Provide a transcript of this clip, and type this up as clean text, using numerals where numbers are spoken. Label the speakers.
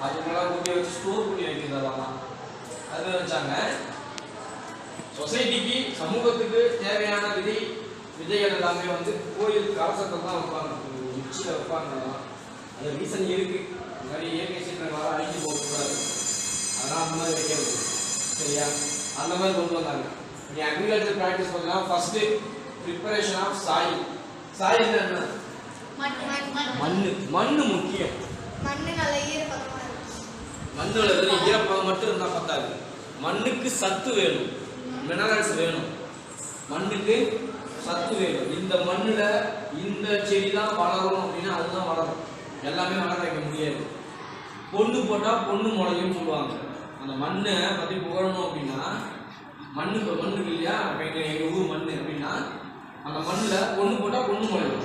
Speaker 1: அதுக்கெல்லாம் ஊற்றி வச்சு ஸ்டோர் பண்ணி வைக்கிறதெல்லாம் அது வச்சாங்க. சொசைட்டிக்கு சமூகத்துக்கு தேவையான விதைகள் எல்லாமே வந்து கோயில் கலசத்தை தான் வைப்பாங்க, உச்சியில் வைப்பாங்க. அது ரீசன் இருக்கு, இந்த மாதிரி இயற்கை சீற்றங்களால் அழிஞ்சு போகக்கூடாது, அதெல்லாம் அந்த மாதிரி வைக்கிறது. சரியா, அந்த மாதிரி கொண்டு வந்தாங்க. நீ அக்ரிகல்ச்சர் ப்ராக்டிஸ் பண்ணலாம். First preparation of soil. Soil என்ன? மண்ணு. மண்ணு முக்கியம். மண்ணோட ஈரப்பதம் மட்டும் இருந்தால் பத்தாது, மண்ணுக்கு சத்து வேணும், மினரல்ஸ் வேணும், மண்ணுக்கு சத்து வேணும். இந்த மண்ணில் இந்த செடி தான் வளரும் அப்படின்னா அதுதான் வளரும், எல்லாமே வளர வைக்க முடியாது. பொண்ணு போட்டால் பொண்ணு முளையும் சொல்லுவாங்க. அந்த மண்ணை பற்றி புகழணும் அப்படின்னா மண்ணுக்கு இல்லையா, எங்கள் ஊர் மண் அப்படின்னா அந்த மண்ணில் பொண்ணு போட்டால் பொண்ணு முளையும்.